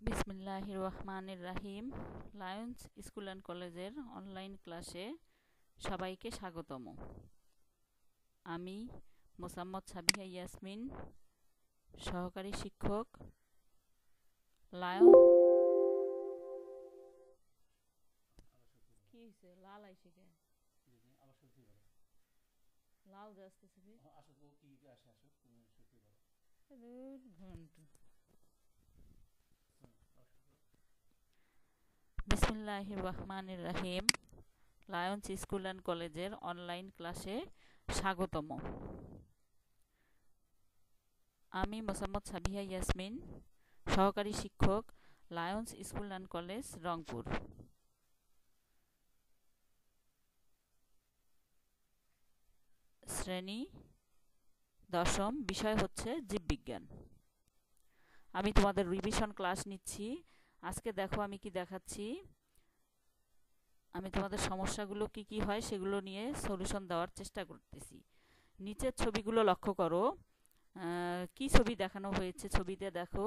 বিসমিল্লাহির রহমানির রাহিম। Lions school and কলেজের অনলাইন ক্লাসে সবাইকে স্বাগতম। আমি মোসাম্মদ সাবিহা ইয়াসমিন, সহকারী শিক্ষক, লায়ন। কি হয়েছে? লাল আইসে কে? লাল যাচ্ছে ঘন্টা। বিসমিল্লাহির রহমানির রাহিম। লায়ন্স স্কুল অ্যান্ড কলেজের অনলাইন ক্লাসে স্বাগতম। আমি মোসাম্মদ সাবিহা ইয়াসমিন, সহকারী শিক্ষক, Lions school and college, Rangpur. শ্রেণী দশম, বিষয় হচ্ছে জীববিজ্ঞান। আমি তোমাদের রিভিশন ক্লাস নিচ্ছি। আজকে দেখো আমি কি দেখাচ্ছি। আমি তোমাদের সমস্যাগুলো কি হয় সেগুলো নিয়ে সলিউশন দেওয়ার চেষ্টা করতেছি। নিচের ছবিগুলো লক্ষ্য করো। কি ছবি দেখানো হয়েছে? ছবিতে দেখো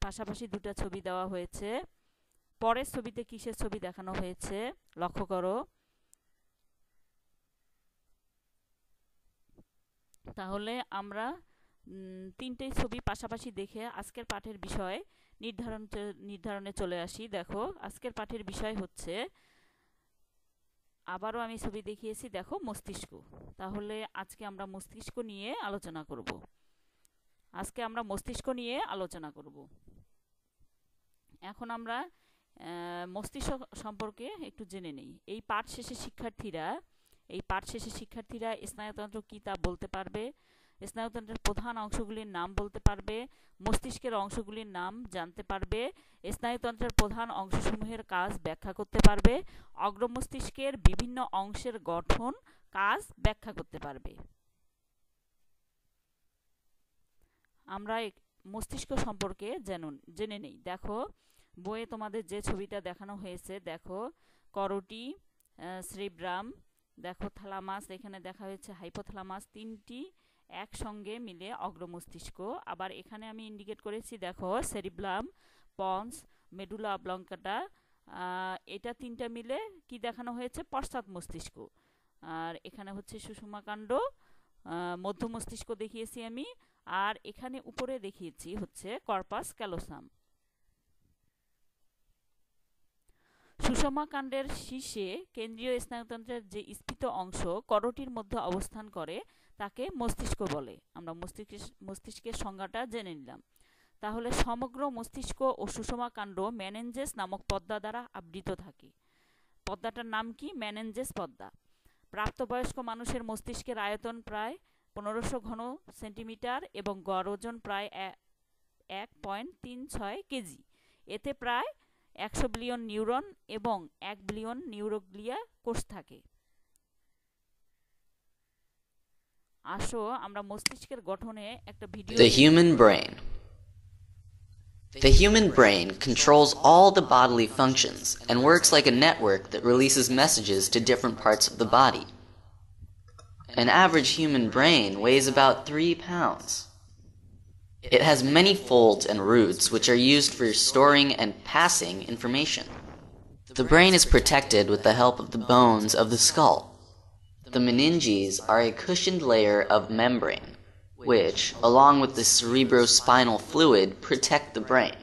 পাশাপাশি দুটো ছবি দেওয়া হয়েছে। পরের ছবিতে কিসের ছবি দেখানো হয়েছে লক্ষ্য করো। তাহলে আমরা তিনটেই ছবি পাশাপাশি দেখে আজকের পাঠের বিষয় নির্ধারণে চলে আসি। দেখো আজকের পাঠের বিষয় হচ্ছে, আবারও আমি ছবি দেখিয়েছি, দেখো মস্তিষ্ক। তাহলে আজকে আমরা মস্তিষ্ক নিয়ে আলোচনা করব। এখন আমরা মস্তিষ্ক সম্পর্কে একটু জেনে নেই। এই পাঠ শেষে শিক্ষার্থীরা স্নায়ুতন্ত্র কি তা বলতে পারবে, স্নায়ুতন্ত্রের প্রধান অংশগুলির নাম বলতে পারবে, মস্তিষ্কের অংশগুলির নাম জানতে পারবে, স্নায়ুতন্ত্রের প্রধান অংশসমূহের কাজ ব্যাখ্যা করতে পারবে, অগ্রমস্তিষ্কের বিভিন্ন অংশের গঠন কাজ ব্যাখ্যা করতে পারবে। আমরা মস্তিষ্ক সম্পর্কে জেনে নেই। দেখো বইয়ে তোমাদের যে ছবিটা দেখানো হয়েছে, দেখো করোটি, সেরিব্রাম, দেখো থ্যালামাস, এখানে দেখা হয়েছে হাইপোথ্যালামাস, তিনটি একসঙ্গে মিলে অগ্রমস্তিষ্ক। আবার এখানে আমি ইন্ডিকেট করেছি, দেখো সেরিব্রাম, পন্স, মেডুলা অবলঙ্কাটা, এটা তিনটা মিলে কি দেখানো হয়েছে? পশ্চাৎ মস্তিষ্ক। আর এখানে হচ্ছে সুষুম্নাকাণ্ড, মধ্য মস্তিষ্ক দেখিয়েছি আমি। আর এখানে উপরে দেখিয়েছি হচ্ছে কর্পাস ক্যালোসাম। সুষুম্নাকাণ্ডের শীর্ষে কেন্দ্রীয় স্নায়ুতন্ত্রের যে স্ফীত অংশ করোটির মধ্যে অবস্থান করে তাকে মস্তিষ্ক বলে। আমরা মস্তিষ্কের সংজ্ঞাটা জেনে নিলাম। তাহলে সমগ্র মস্তিষ্ক ও সুষুম্নাকাণ্ড মেনেনজেস নামক পর্দা দ্বারা আবৃত থাকে। পর্দাটার নাম কি? মেনেনজেস পর্দা। প্রাপ্তবয়স্ক মানুষের মস্তিষ্কের আয়তন প্রায় 1500 ঘন সেন্টিমিটার এবং গড় ওজন প্রায় 1.36 কেজি। এতে প্রায় 100 বিলিয়ন নিউরন এবং 1 বিলিয়ন নিউরোগ্লিয়া কোষ থাকে। আসো আমরা মস্তিষ্কের গঠনে একটা video. The human brain. The human brain controls all the bodily functions and works like a network that releases messages to different parts of the body. An average human brain weighs about 3 pounds. It has many folds and roots which are used for storing and passing information. The brain is protected with the help of the bones of the skull. The meninges are a cushioned layer of membrane, which, along with the cerebrospinal fluid, protect the brain.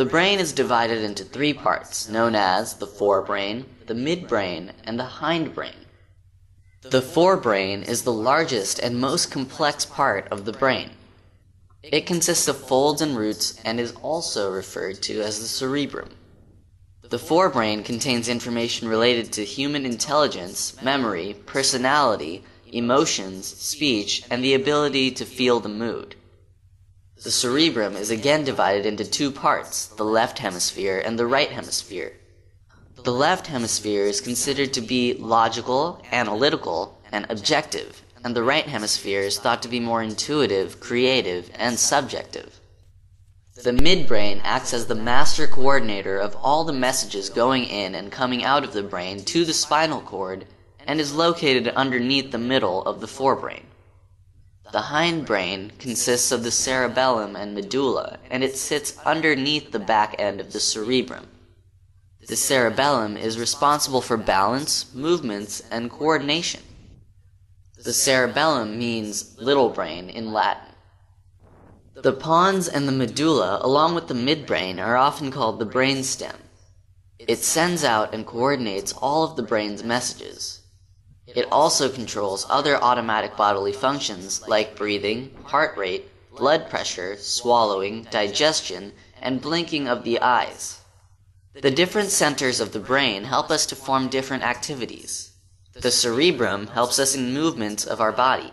The brain is divided into 3 parts, known as the forebrain, the midbrain, and the hindbrain. The forebrain is the largest and most complex part of the brain. It consists of folds and roots and is also referred to as the cerebrum. The forebrain contains information related to human intelligence, memory, personality, emotions, speech, and the ability to feel the mood. The cerebrum is again divided into 2 parts, the left hemisphere and the right hemisphere. The left hemisphere is considered to be logical, analytical, and objective, and the right hemisphere is thought to be more intuitive, creative, and subjective. The midbrain acts as the master coordinator of all the messages going in and coming out of the brain to the spinal cord and is located underneath the middle of the forebrain. The hindbrain consists of the cerebellum and medulla, and it sits underneath the back end of the cerebrum. The cerebellum is responsible for balance, movements, and coordination. The cerebellum means little brain in Latin. The pons and the medulla, along with the midbrain, are often called the brainstem. It sends out and coordinates all of the brain's messages. It also controls other automatic bodily functions like breathing, heart rate, blood pressure, swallowing, digestion, and blinking of the eyes. The different centers of the brain help us to form different activities. The cerebrum helps us in movements of our body.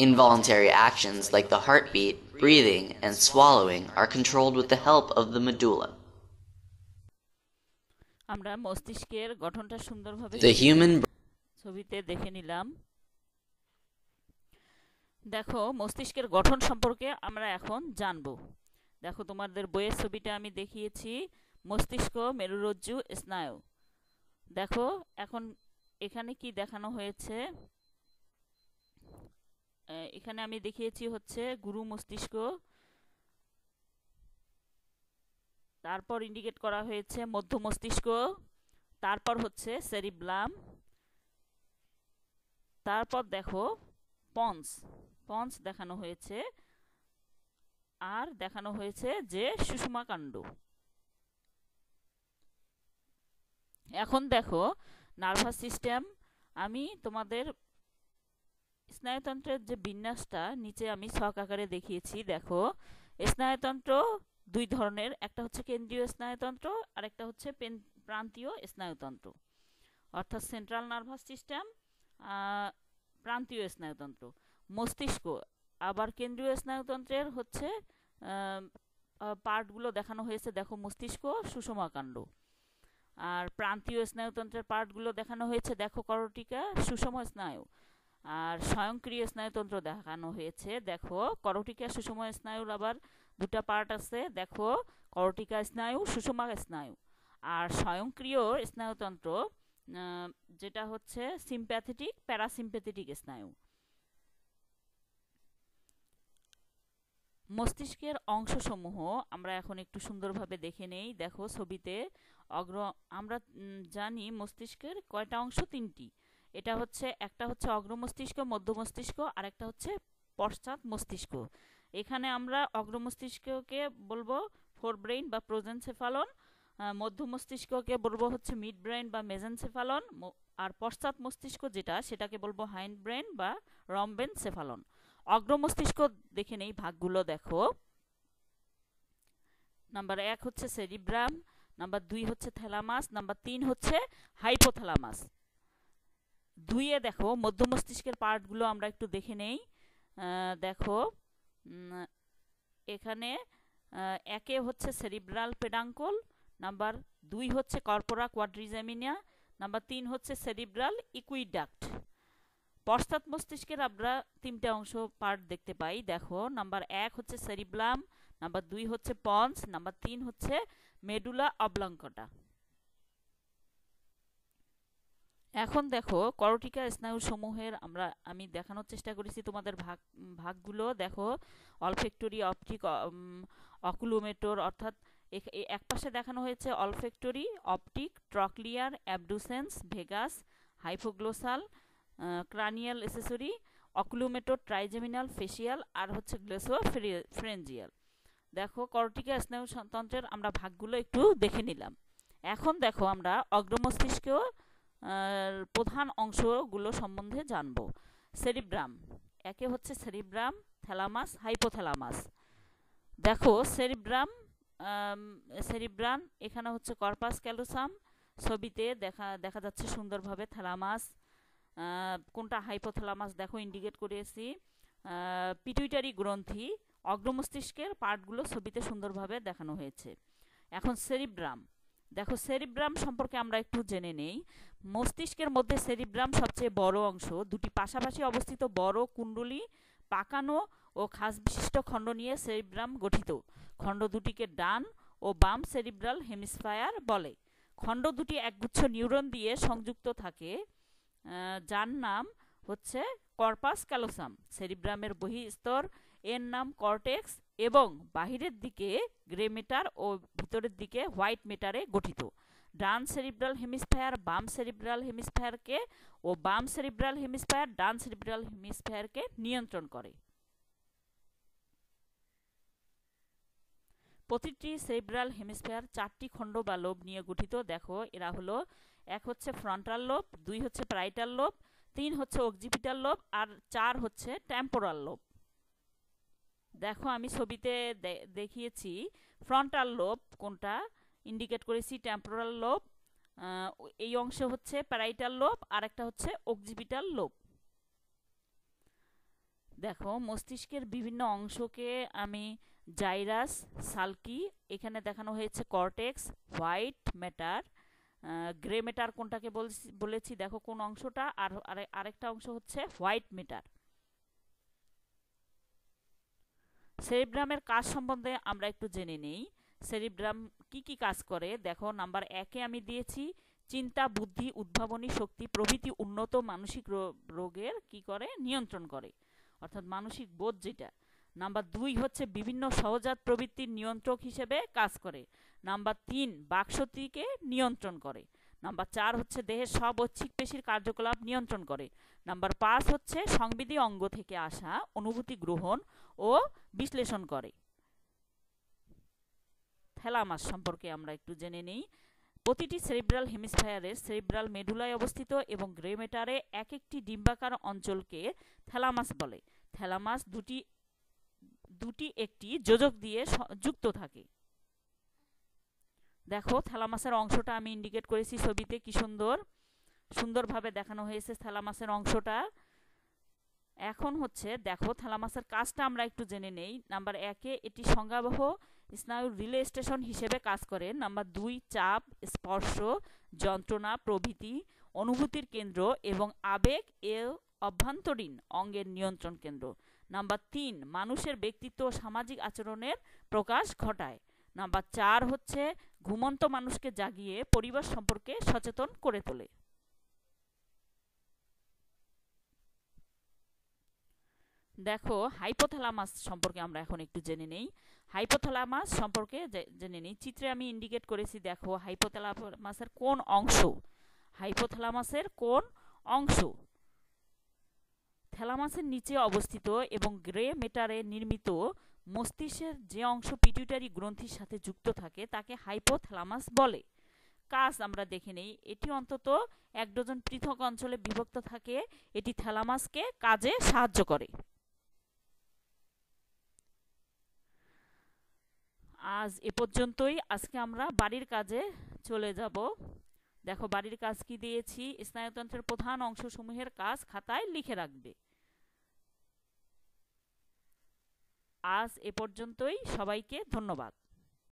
Involuntary actions like the heartbeat, breathing, and swallowing are controlled with the help of the medulla. আমরা মস্তিষ্কের গঠনটা সুন্দরভাবে The human ছবিতে দেখে নিলাম। দেখো মস্তিষ্কের গঠন সম্পর্কে আমরা এখন জানব। দেখো তোমাদের বইয়ের ছবিটা আমি দেখিয়েছি, মস্তিষ্ক, মেরুরজ্জু, স্নায়ু। দেখো এখন এখানে কি দেখানো হয়েছে, এখানে আমি দেখিয়েছি হচ্ছে গুরু মস্তিষ্ক, তারপর ইন্ডিকেট করা হয়েছে মধ্য মস্তিষ্ক, তারপর হচ্ছে সেরিব্রাম, তারপর দেখো পন্স পন্স দেখানো হয়েছে, আর দেখানো হয়েছে যে সুষুমাকাণ্ড। এখন দেখো নার্ভাস সিস্টেম, আমি তোমাদের স্নায়ুতন্ত্রের যে বিন্যাসটা নিচে আমি ছক আকারে দেখিয়েছি। দেখো স্নায়ুতন্ত্র দুই ধরনের, একটা হচ্ছে কেন্দ্রীয় স্নায়ুতন্ত্র আর একটা হচ্ছে প্রান্তীয় স্নায়ুতন্ত্র, অর্থাৎ সেন্ট্রাল নার্ভাস সিস্টেম, প্রান্তীয় স্নায়ুতন্ত্র। মস্তিষ্ক আবার কেন্দ্রীয় স্নায়ুতন্ত্রের হচ্ছে পার্টগুলো দেখানো হয়েছে। দেখো মস্তিষ্ক, সুষুমাকাণ্ড। আর প্রান্তীয় স্নায়ুতন্ত্রের পার্টগুলো দেখানো হয়েছে। দেখো করটিকা, সুষম স্নায়ু। আর স্বয়ংক্রিয় স্নায়ুতন্ত্র দেখানো হয়েছে। দেখো করটিকা, সুষম স্নায়ুর আবার দুটা পার্ট আছে। দেখো করটিকা স্নায়ু, সুষমা স্নায়ু। আর স্বয়ংক্রিয় স্নায়ুতন্ত্র যেটা হচ্ছে সিম্প্যাথেটিক, প্যারাসিম্প্যাথেটিক স্নায়ু। মস্তিষ্কের অংশসমূহ আমরা এখন একটু সুন্দরভাবে দেখে নেই। দেখো ছবিতে আমরা জানি মস্তিষ্কের কয়টা অংশ, তিনটি। এটা হচ্ছে একটা হচ্ছে অগ্র মস্তিষ্ক, মধ্য মস্তিষ্ক, আর একটা হচ্ছে পশ্চাৎ মস্তিষ্ক। এখানে আমরা অগ্র মস্তিষ্ককে বলবো ফোর ব্রেইন বা প্রোজেনসেফালন, মধ্য মস্তিষ্ককে বলবো হচ্ছে মিড ব্রেইন বা মেজেনসেফালন, আর পশ্চাৎ মস্তিষ্ক যেটা সেটাকে বলবো হাইন্ড ব্রেইন বা রম্বেনসেফালন। অগ্র মস্তিষ্ক দেখে নেই ভাগগুলো। দেখো নাম্বার 1 হচ্ছে সেরিব্রাম, নাম্বার 2 হচ্ছে থ্যালামাস, নাম্বার 3 হচ্ছে হাইপোথ্যালামাস। 2-এ দেখো মধ্য মস্তিষ্কের পার্টগুলো আমরা একটু দেখে নেই। দেখো এখানে 1-এ হচ্ছে সেরিব্রাল পেডাঙ্কল, নাম্বার 2 হচ্ছে কর্পোরা কোয়াড্রিজেমিনা, নাম্বার 3 হচ্ছে সেরিব্রাল ইকুইডাক্ট। পশ্চাৎ মস্তিষ্কের আমরা 3টে অংশ পার্ট দেখতে পাই। দেখো নাম্বার 1 হচ্ছে সেরিব্রাম, নাম্বার 2 হচ্ছে পন্স, নাম্বার 3 হচ্ছে মেডুলা অবলাঙ্কাটা। এখন দেখো করটিকা স্নায়ু সমূহের আমি দেখানোর চেষ্টা করেছি তোমাদের ভাগগুলো। দেখো অলফেক্টরি, অপটিক, অকুলোমেটর, অর্থাৎ এক পাশে দেখানো হয়েছে olfactory, optic, trochlear, abducens, vagus, hypoglossal, cranial accessory, oculomotor, trigeminal, facial, আর হচ্ছে গ্লেসোফ্রেঞ্জিয়াল। দেখো করটিকা স্নায়ুতন্ত্রের আমরা ভাগগুলো একটু দেখে নিলাম। এখন দেখো আমরা অগ্রমস্তিষ্ক প্রধান অংশগুলো সম্বন্ধে জানব। সেরিব্রাম, 1-এ হচ্ছে সেরিব্রাম, থ্যালামাস, হাইপোথ্যালামাস। দেখো সেরিব্রাম এখানে হচ্ছে কর্পাস ক্যালোসাম, ছবিতে দেখা যাচ্ছে সুন্দরভাবে থ্যালামাস। কোনটা হাইপোথ্যালামাস দেখো ইন্ডিকেট করেছি। পিটুইটারি গ্রন্থি, অগ্রমস্তিষ্কের পার্টগুলো ছবিতে সুন্দরভাবে দেখানো হয়েছে। এখন সেরিব্রাম, দেখো সেরিব্রাম সম্পর্কে আমরা একটু জেনে নেই। মস্তিষ্কের মধ্যে সেরিব্রাম সবচেয়ে বড় অংশ। দুটি পাশাপাশি অবস্থিত বড় কুণ্ডলী, পাকানো ও খাস বিশিষ্ট খণ্ড নিয়ে সেরিব্রাম গঠিত। খণ্ড দুটিকে ডান ও বাম সেরিব্রাল হেমিস্ফায়ার বলে। খণ্ড দুটি একগুচ্ছ নিউরন দিয়ে সংযুক্ত থাকে, যার নাম হচ্ছে কর্পাস ক্যালোসাম, সেরিব্রামের বহিঃস্তর, এর নাম কর্টেক্স এবং বাহিরের দিকে গ্রে ম্যাটার ও ভিতরের দিকে হোয়াইট ম্যাটারে গঠিত। ডান সেরিব্রাল হেমিস্ফেয়ার বাম সেরিব্রাল হেমিস্ফেয়ারকে ও বাম সেরিব্রাল হেমিস্ফেয়ার ডান সেরিব্রাল হেমিস্ফেয়ারকে নিয়ন্ত্রণ করে। প্রতিটি সেরিব্রাল হেমিস্ফেয়ার 4টি খণ্ড বা লোব নিয়ে গঠিত। দেখো এরা হলো, 1 হচ্ছে ফ্রন্টাল লোব, 2 হচ্ছে প্যারাইটাল লোব, 3 হচ্ছে অক্সিপিটাল লোব আর 4 হচ্ছে টেম্পোরাল লোব। দেখো আমি ছবিতে দেখিয়েছি ফ্রন্টাল লোব কোনটা, ইন্ডিকেট করেছি টেম্পোরাল লোব, এই অংশ হচ্ছে প্যারাইটাল লোব আর একটা হচ্ছে অক্সিপিটাল লোব। দেখো মস্তিষ্কের বিভিন্ন অংশকে আমি জাইরাস, সালকি, এখানে দেখানো হয়েছে cortex, white matter, grey matter কোনটাকে বলেছি দেখো কোন অংশটা, আর আরেকটা অংশ হচ্ছে হোয়াইট ম্যাটার। সেরিব্রামের কাজ সম্বন্ধে আমরা একটু জেনে নেই। সেরিব্রাম কি কি কাজ করে দেখো, নাম্বার 1-এ আমি দিয়েছি চিন্তা, বুদ্ধি, উদ্ভাবনী শক্তি প্রভৃতি উন্নত মানসিক রোগের কি করে, নিয়ন্ত্রণ করে, অর্থাৎ মানসিক বোধ যেটা। নাম্বার 2 হচ্ছে বিভিন্ন সহজাত প্রবৃত্তির নিয়ন্ত্রক হিসেবে কাজ করে। নাম্বার 3 বাকশক্তিকে নিয়ন্ত্রণ করে। নাম্বার 4 হচ্ছে দেহের সব ঐচ্ছিক পেশির কার্যকলাপ নিয়ন্ত্রণ করে। নাম্বার 5 হচ্ছে সংবেদী অঙ্গ থেকে আসা অনুভূতি গ্রহণ ও বিশ্লেষণ করে। থ্যালামাস সম্পর্কে আমরা একটু জেনে নেই। প্রতিটি সেরিব্রাল হেমিস্ফেয়ারের সেরিব্রাল মেডুলায় অবস্থিত এবং গ্রে ম্যাটারে এক একটি ডিম্বাকার অঞ্চলকে থ্যালামাস বলে। থ্যালামাস দুটি একটি যোজক দিয়ে যুক্ত থাকে। দেখো থ্যালামাসের অংশটা আমি ইন্ডিকেট করেছি ছবিতে, কি সুন্দরভাবে দেখানো হয়েছে থ্যালামাসের অংশটা। এখন হচ্ছে দেখো থ্যালামাসের কাজটা আমরা একটু জেনে নেই। নাম্বার 1-এ এটি সংজ্ঞাবহ স্নায়ুর রিলে স্টেশন হিসেবে কাজ করে। নাম্বার 2 চাপ, স্পর্শ, যন্ত্রণা প্রভৃতি অনুভূতির কেন্দ্র এবং আবেগ এর অভ্যন্তরীণ অঙ্গের নিয়ন্ত্রণ কেন্দ্র। নাম্বার 3 মানুষের ব্যক্তিত্ব ও সামাজিক আচরণের প্রকাশ ঘটায়। নাম্বার 4 হচ্ছে ঘুমন্ত মানুষকে জাগিয়ে পরিবেশ সম্পর্কে সচেতন করে তোলে। দেখো হাইপোথ্যালামাস সম্পর্কে আমরা এখন একটু জেনে নেই। হাইপোথ্যালামাস সম্পর্কে জেনে নেই, চিত্রে আমি ইন্ডিকেট করেছি। দেখো হাইপোথ্যালামাসের কোন অংশ, হাইপোথ্যালামাসের কোন অংশ থ্যালামাসের নিচে অবস্থিত এবং গ্রে ম্যাটারে নির্মিত মস্তিষ্কের যে অংশ পিটুইটারি গ্রন্থির সাথে যুক্ত থাকে তাকে হাইপোথ্যালামাস বলে। কাজ আমরা দেখে নেই, এটি অন্তত 1 ডজন পৃথক অঞ্চলে বিভক্ত থাকে। এটি থ্যালামাসকে কাজে সাহায্য করে। আজ এ পর্যন্তই। আজকে আমরা বাড়ির কাজে চলে যাব। দেখো বাড়ির কাজ কি দিয়েছি, স্নায়ুতন্ত্রের প্রধান অংশসমূহের কাজ খাতায় লিখে রাখবে। আজ এ পর্যন্তই, সবাইকে ধন্যবাদ।